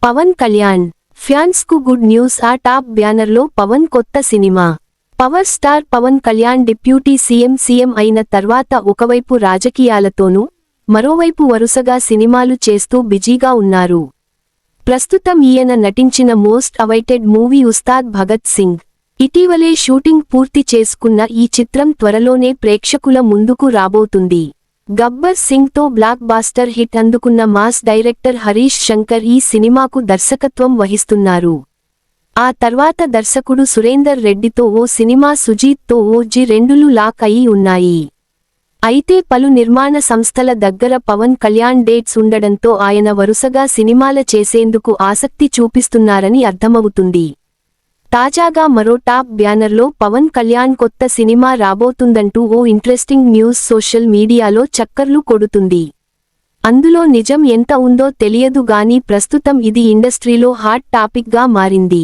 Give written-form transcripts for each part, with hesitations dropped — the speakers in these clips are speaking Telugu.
పవన్ కళ్యాణ్ ఫ్యాన్స్ కు గుడ్ న్యూస్. ఆ టాప్ బ్యానర్ లో పవన్ కొత్త cinema. Power star Pawan Kalyan deputy CM అయిన తర్వాత ఒకవైపు రాజకీయాలతోనూ మరోవైపు వరుసగా సినిమాలు చేస్తూ బిజీగా ఉన్నారు. ప్రస్తుతం ఈయన నటించిన most awaited movie Ustaad Bhagat Singh. ఇటీవలే షూటింగ్ పూర్తి చేసుకున్న ఈ చిత్రం త్వరలోనే ప్రేక్షకుల ముందుకు రాబోతుంది. గబ్బర్ సింగ్ తో బ్లాక్ బాస్టర్ హిట్ అందుకున్న మాస్ డైరెక్టర్ హరీష్ శంకర్ ఈ సినిమాకు దర్శకత్వం వహిస్తున్నారు. ఆ తర్వాత దర్శకుడు సురేందర్ రెడ్డితో ఓ సినిమా, సుజీత్ తో ఓ రెండులు లాక్ అయి ఉన్నాయి. అయితే పలు నిర్మాణ సంస్థల దగ్గర పవన్ కళ్యాణ్ డేట్స్ ఉండడంతో ఆయన వరుసగా సినిమాల చేసేందుకు ఆసక్తి చూపిస్తున్నారని అర్థమవుతుంది. తాజాగా మరో టాప్ బ్యానర్లో పవన్ కళ్యాణ్ కొత్త సినిమా రాబోతుందంటూ ఓ ఇంట్రెస్టింగ్ న్యూస్ సోషల్ మీడియాలో చక్కర్లు కొడుతుంది. అందులో నిజం ఎంత ఉందో తెలియదు గానీ ప్రస్తుతం ఇది ఇండస్ట్రీలో హాట్ టాపిక్ గా మారింది.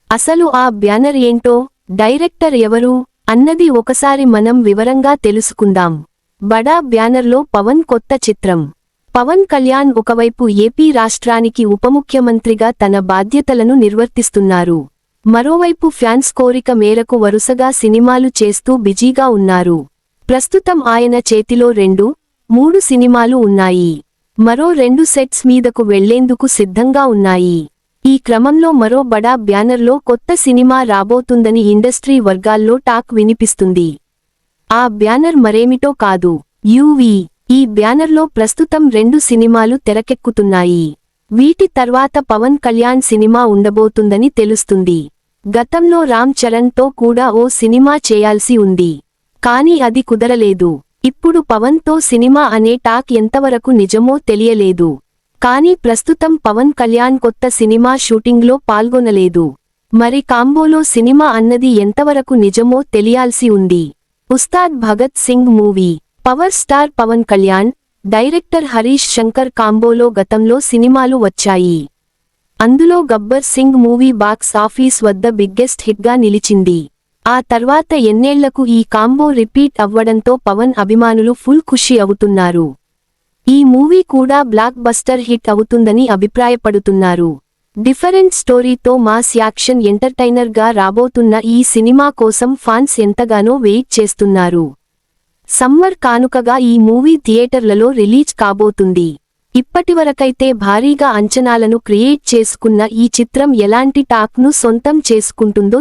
అసలు ఆ బ్యానర్ ఏంటో, డైరెక్టర్ ఎవరు అన్నది ఒకసారి మనం వివరంగా తెలుసుకుందాం. బడా బ్యానర్లో పవన్ కొత్త చిత్రం. పవన్ కళ్యాణ్ ఒకవైపు ఏపీ రాష్ట్రానికి ఉపముఖ్యమంత్రిగా తన బాధ్యతలను నిర్వర్తిస్తున్నారు. మరోవైపు ఫ్యాన్స్ కోరిక మేరకు వరుసగా సినిమాలు చేస్తూ బిజీగా ఉన్నారు. ప్రస్తుతం ఆయన చేతిలో 2-3 సినిమాలు ఉన్నాయి. మరో 2 సెట్స్ మీదకు వెళ్లేందుకు సిద్ధంగా ఉన్నాయి. ఈ క్రమంలో మరో బడా బ్యానర్లో కొత్త సినిమా రాబోతుందని ఇండస్ట్రీ వర్గాల్లో టాక్ వినిపిస్తుంది. ఆ బ్యానర్ మరేమిటో కాదు, యూవీ. ఈ బ్యానర్లో ప్రస్తుతం 2 సినిమాలు తెరకెక్కుతున్నాయి. వీటి తర్వాత పవన్ కళ్యాణ్ సినిమా ఉండబోతుందని తెలుస్తుంది. గతంలో రామ్ చరణ్ తో కూడా ఓ సినిమా చేయాల్సి ఉంది. కానీ అది కుదరలేదు. ఇప్పుడు పవన్ తో సినిమా అనే టాక్ ఎంతవరకు నిజమో తెలియలేదు. కానీ ప్రస్తుతం పవన్ కళ్యాణ్ కొత్త సినిమా షూటింగ్లో పాల్గొనలేదు. మరి కాంబోలో సినిమా అన్నది ఎంతవరకు నిజమో తెలియాల్సి ఉంది. Ustaad Bhagat Singh movie. Power star Pawan Kalyan, director Harish Shankar కాంబోలో గతంలో సినిమాలు వచ్చాయి. అందులో Gabbar Singh movie box office వద్ద బిగ్గెస్ట్ హిట్గా నిలిచింది. ఆ తర్వాత ఎన్నేళ్లకు ఈ కాంబో రిపీట్ అవ్వడంతో పవన్ అభిమానులు ఫుల్ ఖుషి అవుతున్నారు. ఈ మూవీ కూడా బ్లాక్ బస్టర్ హిట్ అవుతుందని అభిప్రాయపడుతున్నారు. డిఫరెంట్ స్టోరీతో మాస్ యాక్షన్ ఎంటర్టైనర్ గా రాబోతున్న ఈ సినిమా కోసం ఫ్యాన్స్ ఎంతగానో వెయిట్ చేస్తున్నారు. సమ్మర్ కానుకగా ఈ మూవీ థియేటర్లలో రిలీజ్ కాబోతుంది. ఇప్పటివరకైతే భారీగా అంచనాలను క్రియేట్ చేసుకున్న ఈ చిత్రం ఎలాంటి టాక్ ను సొంతం చేసుకుంటుందో